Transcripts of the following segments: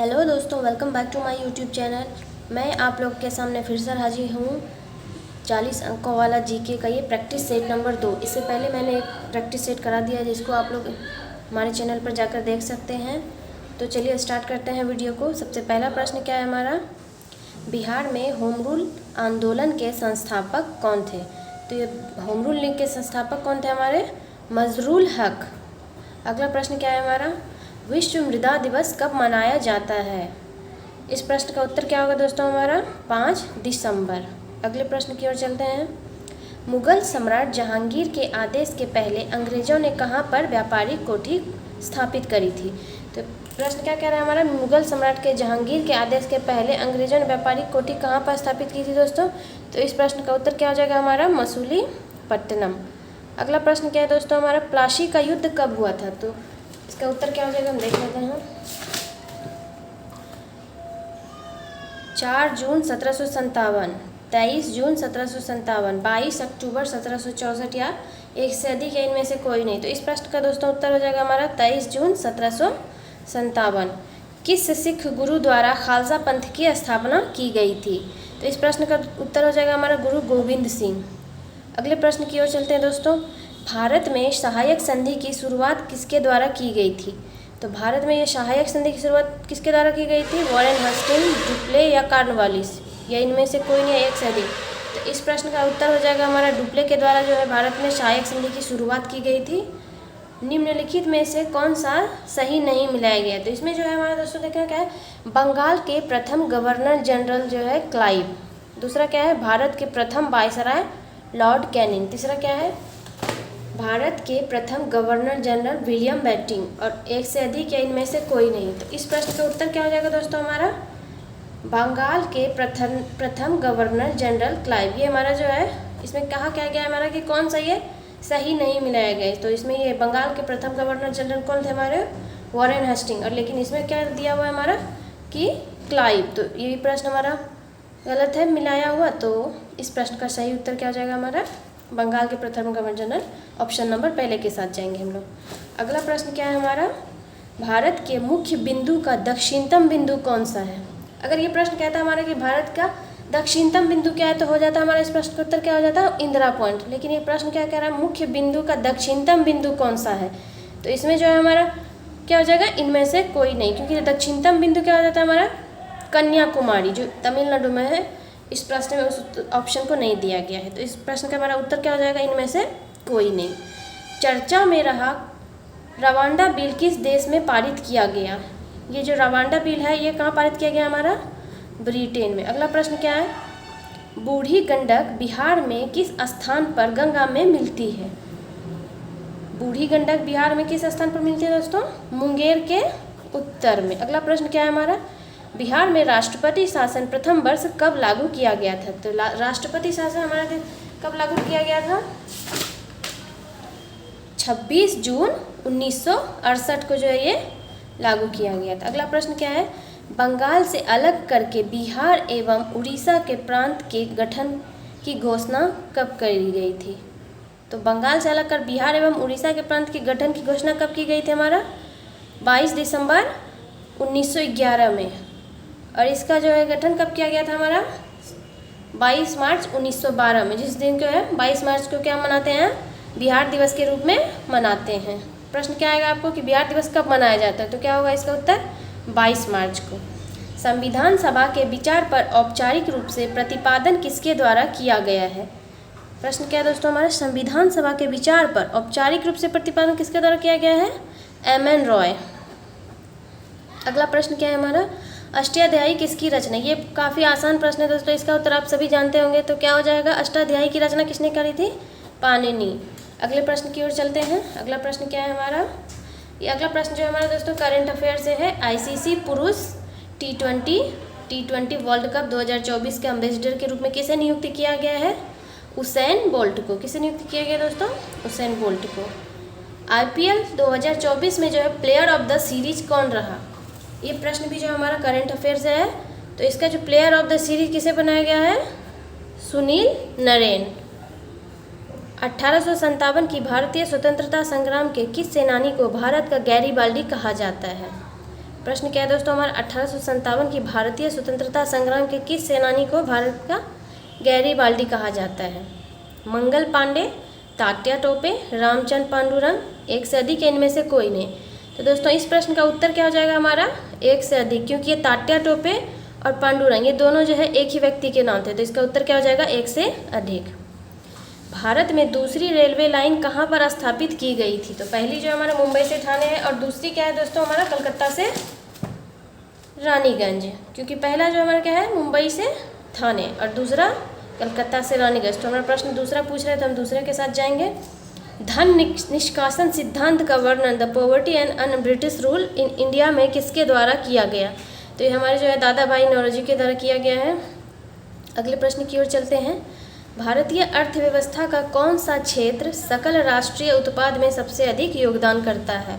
Hello दोस्तों, welcome back to my YouTube channel. मैं आप लोग के सामने फिर से हाजिर हूँ 40 अंकों वाला जीके का ये प्रैक्टिस सेट नंबर 2। इससे पहले मैंने एक प्रैक्टिस सेट करा दिया है जिसको आप लोग हमारे चैनल पर जाकर देख सकते हैं। तो चलिए स्टार्ट करते हैं वीडियो को। सबसे पहला प्रश्न क्या है हमारा, बिहार में होम रूल आंदोलन के संस्थापक कौन थे? तो ये होम रूल लीग के संस्थापक कौन थे हमारे? मजरूल हक। अगला प्रश्न क्या है हमारा, विश्व मृदा दिवस कब मनाया जाता है? इस प्रश्न का उत्तर क्या होगा दोस्तों हमारा? 5 दिसंबर। अगले प्रश्न की ओर चलते हैं। मुगल सम्राट जहांगीर के आदेश के पहले अंग्रेजों ने कहाँ पर व्यापारिक कोठी स्थापित करी थी? तो प्रश्न क्या कह रहा है हमारा, मुगल सम्राट के जहांगीर के आदेश के पहले अंग्रेजों ने व्यापारिक कोठी कहाँ पर स्थापित की थी दोस्तों? तो इस प्रश्न का उत्तर क्या हो जाएगा हमारा? मसूलीपट्टनम। अगला प्रश्न क्या है दोस्तों हमारा, प्लासी का युद्ध कब हुआ था? तो इसका उत्तर क्या हो जाएगा, हम देख लेते हैं। 4 जून 1757, 23 जून 1757, 22 अक्टूबर 1764 या एक से अधिक है इनमें से कोई नहीं। तो इस प्रश्न का दोस्तों उत्तर हो जाएगा हमारा 23 जून 1757। किस सिख गुरु द्वारा खालसा पंथ की स्थापना की गई थी? तो इस प्रश्न का उत्तर हो जाएगा हमारा गुरु गोविंद सिंह। अगले प्रश्न की ओर चलते हैं दोस्तों। भारत में सहायक संधि की शुरुआत किसके द्वारा की गई थी? तो भारत में ये सहायक संधि की शुरुआत किसके द्वारा की गई थी? वॉरेन हस्टिंग्स, डुप्ले या कॉर्नवालिस, या इनमें से कोई नहीं, एक से अधिक। तो इस प्रश्न का उत्तर हो जाएगा हमारा डुप्ले के द्वारा जो है भारत में सहायक संधि की शुरुआत की गई थी। निम्नलिखित में से कौन सा सही नहीं मिलाया गया? तो इसमें जो है हमारा दोस्तों देखना क्या है, बंगाल के प्रथम गवर्नर जनरल जो है क्लाइव। दूसरा क्या है, भारत के प्रथम वायसराय लॉर्ड कैनिंग। तीसरा क्या है, भारत के प्रथम गवर्नर जनरल विलियम बेंटिंक, और एक से अधिक या इनमें से कोई नहीं। तो इस प्रश्न का उत्तर क्या हो जाएगा दोस्तों हमारा, बंगाल के प्रथम गवर्नर जनरल क्लाइव। ये हमारा जो है इसमें कहा क्या गया हमारा कि कौन सा ये सही नहीं मिलाया गया। तो इसमें ये बंगाल के प्रथम गवर्नर जनरल कौन थे हमारे? वॉरेन हस्टिंग। और लेकिन इसमें क्या दिया हुआ है हमारा कि क्लाइव। तो ये प्रश्न हमारा गलत है मिलाया हुआ। तो इस प्रश्न का सही उत्तर क्या हो जाएगा हमारा, बंगाल के प्रथम गवर्नर जनरल, ऑप्शन नंबर पहले के साथ जाएंगे हम लोग। अगला प्रश्न क्या है हमारा, भारत के मुख्य बिंदु का दक्षिणतम बिंदु कौन सा है? अगर ये प्रश्न कहता है हमारा कि भारत का दक्षिणतम बिंदु क्या है, तो हो जाता है हमारा इस प्रश्न का उत्तर क्या हो जाता है, इंदिरा पॉइंट। लेकिन ये प्रश्न क्या कह रहा है, मुख्य बिंदु का दक्षिणतम बिंदु कौन सा है? तो इसमें जो है हमारा क्या हो जाएगा, इनमें से कोई नहीं, क्योंकि दक्षिणतम बिंदु क्या हो जाता है हमारा, कन्याकुमारी जो तमिलनाडु में है। इस प्रश्न में उस ऑप्शन को नहीं दिया गया है। तो इस प्रश्न का हमारा उत्तर क्या हो जाएगा, इनमें से कोई नहीं। चर्चा में रहा रवांडा बिल किस देश में पारित किया गया? ये जो रवांडा बिल है ये कहाँ पारित किया गया हमारा, ब्रिटेन में। अगला प्रश्न क्या है, बूढ़ी गंडक बिहार में किस स्थान पर गंगा में मिलती है? बूढ़ी गंडक बिहार में किस स्थान पर मिलती है दोस्तों? मुंगेर के उत्तर में। अगला प्रश्न क्या है हमारा, बिहार में राष्ट्रपति शासन प्रथम वर्ष कब लागू किया गया था? तो राष्ट्रपति शासन हमारा कब लागू किया गया था? 26 जून 1968 को जो है ये लागू किया गया था। अगला प्रश्न क्या है, बंगाल से अलग करके बिहार एवं उड़ीसा के प्रांत के गठन की घोषणा कब करी गई थी? तो बंगाल से अलग कर बिहार एवं उड़ीसा के प्रांत के गठन की घोषणा कब की गई थी हमारा? 22 दिसंबर 1911 में। और इसका जो है गठन कब किया गया था हमारा? 22 मार्च 1912 में, जिस दिन को है 22 मार्च को क्या मनाते हैं, बिहार दिवस के रूप में मनाते हैं। प्रश्न क्या आएगा आपको कि बिहार दिवस कब मनाया जाता है? तो क्या होगा इसका उत्तर, 22 मार्च को। संविधान सभा के विचार पर औपचारिक रूप से प्रतिपादन किसके द्वारा किया गया है? प्रश्न क्या है दोस्तों हमारा, संविधान सभा के विचार पर औपचारिक रूप से प्रतिपादन किसके द्वारा किया गया है? एम.एन. रॉय। अगला प्रश्न क्या है हमारा, अष्टाध्यायी किसकी रचना? ये काफ़ी आसान प्रश्न है दोस्तों, इसका उत्तर आप सभी जानते होंगे। तो क्या हो जाएगा, अष्टाध्यायी की रचना किसने करी थी? पाणिनि। अगले प्रश्न की ओर चलते हैं। अगला प्रश्न क्या है हमारा, ये अगला प्रश्न जो है हमारा दोस्तों करंट अफेयर से है। आईसीसी पुरुष टी20 वर्ल्ड कप 2024 के एम्बेसडर के रूप में किसे नियुक्त किया गया है? उसेन बोल्ट को। किसे नियुक्त किया गया दोस्तों? उसेन बोल्ट को। आईपीएल 2024 में जो है प्लेयर ऑफ द सीरीज कौन रहा? ये प्रश्न भी जो हमारा करंट अफेयर से है। तो इसका जो प्लेयर ऑफ द सीरीज किसे बनाया गया है? सुनील नरेन। 1857 की भारतीय स्वतंत्रता संग्राम के किस सेनानी को भारत का गैरीबाल्डी कहा जाता है? प्रश्न क्या है दोस्तों हमारा, 1857 की भारतीय स्वतंत्रता संग्राम के किस सेनानी को भारत का गैरीबाल्डी कहा जाता है? मंगल पांडे, तात्या टोपे, रामचंद्र पांडुरंग, एक से अधिक या इनमें से कोई नहीं। तो दोस्तों इस प्रश्न का उत्तर क्या हो जाएगा हमारा, एक से अधिक, क्योंकि ये तात्या टोपे और पांडुरंग ये दोनों जो है एक ही व्यक्ति के नाम थे, तो इसका उत्तर क्या हो जाएगा, एक से अधिक। भारत में दूसरी रेलवे लाइन कहाँ पर स्थापित की गई थी? तो पहली जो हमारा मुंबई से ठाणे है और दूसरी क्या है दोस्तों हमारा कलकत्ता से रानीगंज, क्योंकि पहला जो हमारा क्या है मुंबई से ठाणे और दूसरा कलकत्ता से रानीगंज। तो हमारा प्रश्न दूसरा पूछ रहे हैं तो हम दूसरे के साथ जाएंगे। धन निष्कासन सिद्धांत का वर्णन the poverty and un British rule in India में किसके द्वारा किया गया? तो ये हमारे जो है दादा भाई नौरोजी के द्वारा किया गया है। अगले प्रश्न की ओर चलते हैं। भारतीय अर्थव्यवस्था का कौन सा क्षेत्र सकल राष्ट्रीय उत्पाद में सबसे अधिक योगदान करता है?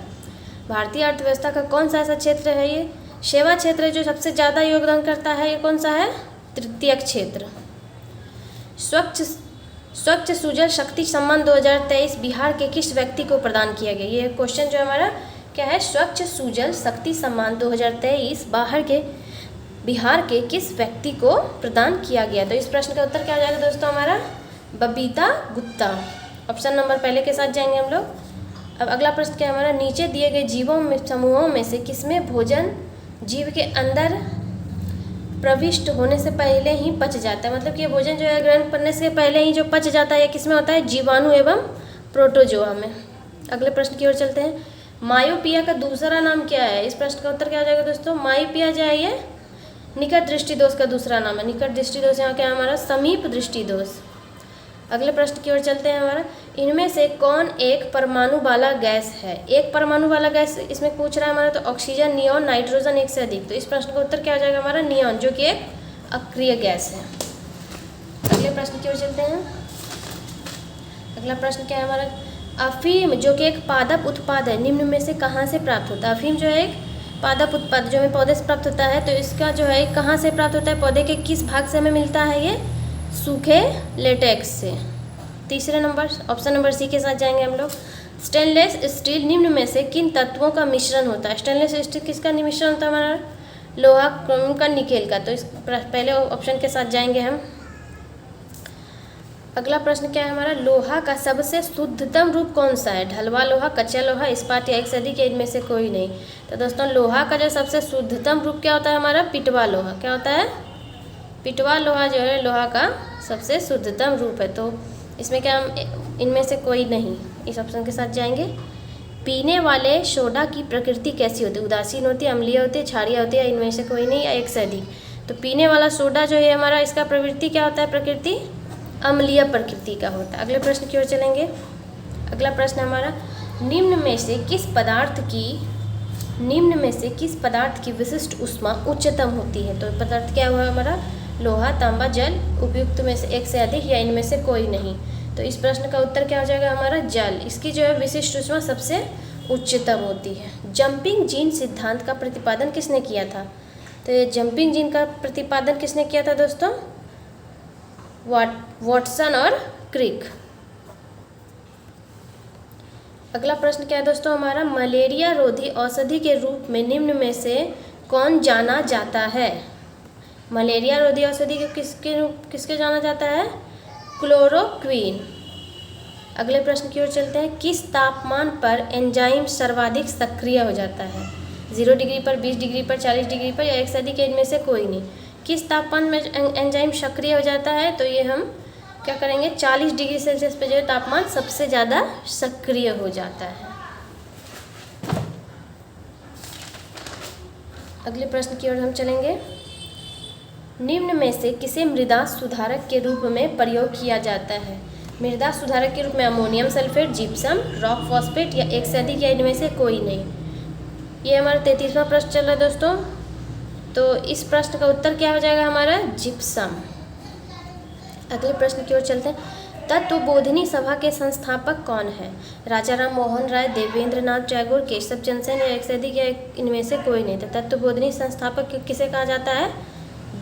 भारतीय अर्थव्यवस्था का कौन सा ऐसा क्षेत्र है, ये सेवा क्षेत्र जो सबसे ज़्यादा योगदान करता है, ये कौन सा है, तृतीयक क्षेत्र। स्वच्छ सुजल शक्ति सम्मान 2023 बिहार के किस व्यक्ति को प्रदान किया गया? ये क्वेश्चन जो हमारा क्या है, स्वच्छ सुजल शक्ति सम्मान 2023 बिहार के किस व्यक्ति को प्रदान किया गया? तो इस प्रश्न का उत्तर क्या हो जाएगा दोस्तों हमारा, बबीता गुप्ता। ऑप्शन नंबर पहले के साथ जाएंगे हम लोग। अब अगला प्रश्न क्या है हमारा, नीचे दिए गए जीवों में समूहों में से किसमें भोजन जीव के अंदर प्रविष्ट होने से पहले ही पच जाता है? मतलब कि भोजन जो है ग्रहण करने से पहले ही जो पच जाता है, किसमें होता है, जीवाणु एवं प्रोटोजोआ में। अगले प्रश्न की ओर चलते हैं। मायोपिया का दूसरा नाम क्या है? इस प्रश्न का उत्तर क्या हो जाएगा दोस्तों, मायोपिया जो है ये निकट दृष्टि दोष का दूसरा नाम है। निकट दृष्टि दोष यहाँ क्या है हमारा, समीप दृष्टि दोष। अगले प्रश्न की ओर चलते हैं हमारा, इनमें से कौन एक परमाणु वाला गैस है? एक परमाणु वाला गैस इसमें पूछ रहा है हमारा, तो ऑक्सीजन, नियॉन, नाइट्रोजन, एक से अधिक। तो इस प्रश्न का उत्तर क्या हो जाएगा हमारा, नियॉन, जो कि एक अक्रिय गैस है। अगले प्रश्न की ओर चलते हैं। अगला प्रश्न क्या है हमारा, अफीम जो कि एक पादप उत्पाद है निम्न में से कहाँ से प्राप्त होता है? अफीम जो है एक पादप उत्पाद जो हमें पौधे से प्राप्त होता है, तो इसका जो है कहाँ से प्राप्त होता है, पौधे के किस भाग से हमें मिलता है, ये सूखे लेटेक्स से। तीसरे नंबर ऑप्शन नंबर सी के साथ जाएंगे हम लोग। स्टेनलेस स्टील निम्न में से किन तत्वों का मिश्रण होता है? स्टेनलेस स्टील किसका मिश्रण होता है हमारा, लोहा, क्रोम का, निकेल का। तो इस पहले ऑप्शन के साथ जाएंगे हम। अगला प्रश्न क्या है हमारा, लोहा का सबसे शुद्धतम रूप कौन सा है? ढलवा लोहा, कच्चा लोहा, इस्पात या एक से अधिक या इनमें से कोई नहीं। तो दोस्तों लोहा का जो सबसे शुद्धतम रूप क्या होता है हमारा, पिटवा लोहा। क्या होता है, पिटवा लोहा जो है लोहा का सबसे शुद्धतम रूप है। तो इसमें क्या हम इनमें से कोई नहीं, इस ऑप्शन के साथ जाएंगे। पीने वाले सोडा की प्रकृति कैसी होती है? उदासीन होती है, अम्लीय होती है, क्षारीय होती है, इनमें से कोई नहीं या एक से अधिक। तो पीने वाला सोडा जो है हमारा, इसका प्रवृत्ति क्या होता है, प्रकृति अम्लीय प्रकृति का होता है। अगले प्रश्न की ओर चलेंगे। अगला प्रश्न हमारा, निम्न में से किस पदार्थ की विशिष्ट ऊष्मा उच्चतम होती है? तो पदार्थ क्या हुआ हमारा, लोहा, तांबा, जल, उपयुक्त में से एक से अधिक या इनमें से कोई नहीं। तो इस प्रश्न का उत्तर क्या हो जाएगा हमारा, जल। इसकी जो है विशिष्ट ऊष्मा सबसे उच्चतम होती है। जंपिंग जीन सिद्धांत का प्रतिपादन किसने किया था? तो ये जंपिंग जीन का प्रतिपादन किसने किया था दोस्तों, वाटसन और क्रिक। अगला प्रश्न क्या है दोस्तों हमारा, मलेरिया रोधी औषधि के रूप में निम्न में से कौन जाना जाता है? मलेरिया रोधी औषधि के किसके जाना जाता है, क्लोरोक्वीन। अगले प्रश्न की ओर चलते हैं। किस तापमान पर एंजाइम सर्वाधिक सक्रिय हो जाता है? 0 डिग्री पर, 20 डिग्री पर, 40 डिग्री पर या एक से अधिक इनमें से कोई नहीं। किस तापमान में एंजाइम सक्रिय हो जाता है? तो ये हम क्या करेंगे, 40 डिग्री सेल्सियस पे जो है तापमान सबसे ज़्यादा सक्रिय हो जाता है। अगले प्रश्न की ओर हम चलेंगे। निम्न में से किसे मृदा सुधारक के रूप में प्रयोग किया जाता है? मृदा सुधारक के रूप में ammonium sulphate, gypsum, rock phosphate या एक से अधिक या इनमें से कोई नहीं। ये हमारा 33वां प्रश्न चल रहा है दोस्तों। तो इस प्रश्न का उत्तर क्या हो जाएगा हमारा, जिप्सम। अगले प्रश्न की ओर चलते हैं। तत्वबोधिनी सभा के संस्थापक कौन है? राजा राम मोहन राय, देवेंद्र नाथ टैगोर, केशव चंद्र सेन या एक से अधिक या इनमें से कोई नहीं। तो तत्वबोधिनी संस्थापक किसे कहा जाता है,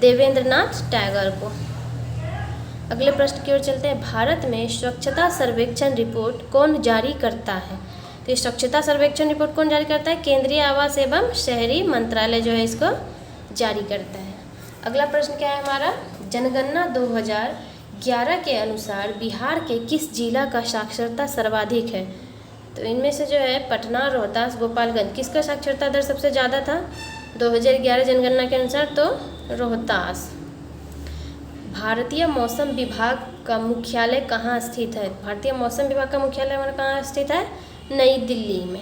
देवेंद्र नाथ टैगोर को। अगले प्रश्न की ओर चलते हैं। भारत में स्वच्छता सर्वेक्षण रिपोर्ट कौन जारी करता है? तो कि स्वच्छता सर्वेक्षण रिपोर्ट कौन जारी करता है? केंद्रीय आवास एवं शहरी मंत्रालय जो है इसको जारी करता है। अगला प्रश्न क्या है हमारा? जनगणना 2011 के अनुसार बिहार के किस जिला का साक्षरता सर्वाधिक है? तो इनमें से जो है पटना, रोहतास, गोपालगंज, किसका साक्षरता दर सबसे ज़्यादा था 2011 जनगणना के अनुसार? तो रोहतास। भारतीय मौसम विभाग का मुख्यालय कहाँ स्थित है? भारतीय मौसम विभाग का मुख्यालय हमारा कहाँ स्थित है? नई दिल्ली में।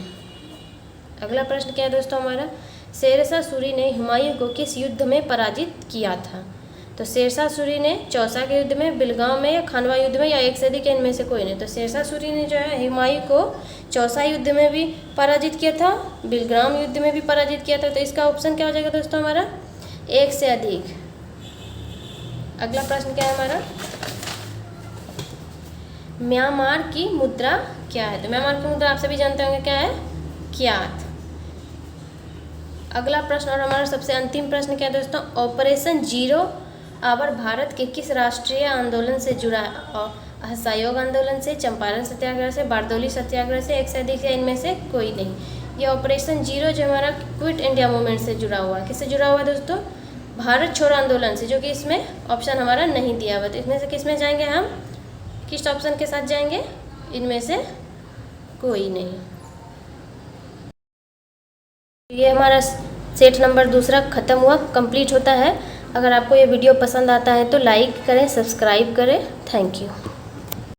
अगला प्रश्न क्या है दोस्तों हमारा? शेरशाह सूरी ने हुमायूं को किस युद्ध में पराजित किया था? तो शेरशाह सूरी ने चौसा के युद्ध में, बिलगांव में, या खानवा युद्ध में, या एक से अधिक इनमें से कोई नहीं। तो शेरशाह सूरी ने जो है हुमायूं को चौसा युद्ध में भी पराजित किया था, बिलगांव युद्ध में भी पराजित किया था। तो इसका ऑप्शन क्या हो जाएगा दोस्तों हमारा? एक से अधिक। अगला प्रश्न क्या है हमारा? म्यांमार की मुद्रा क्या है? तो म्यांमार की मुद्रा आप सभी जानते होंगे क्या है? क्यात। अगला प्रश्न और हमारा सबसे अंतिम प्रश्न क्या है दोस्तों? ऑपरेशन जीरो आवर भारत के किस राष्ट्रीय आंदोलन से जुड़ा है? असहयोग आंदोलन से, चंपारण सत्याग्रह से, बारदौली सत्याग्रह से, एक से अधिक है इनमें से कोई नहीं। ये ऑपरेशन जीरो जो हमारा क्विट इंडिया मूवमेंट से जुड़ा हुआ है। किससे जुड़ा हुआ है दोस्तों? भारत छोड़ो आंदोलन से, जो कि इसमें ऑप्शन हमारा नहीं दिया हुआ। तो इसमें से किस में जाएंगे हम? किस ऑप्शन के साथ जाएंगे? इनमें से कोई नहीं। ये हमारा सेट नंबर दूसरा ख़त्म हुआ, कंप्लीट होता है। अगर आपको ये वीडियो पसंद आता है तो लाइक करें, सब्सक्राइब करें। Thank you.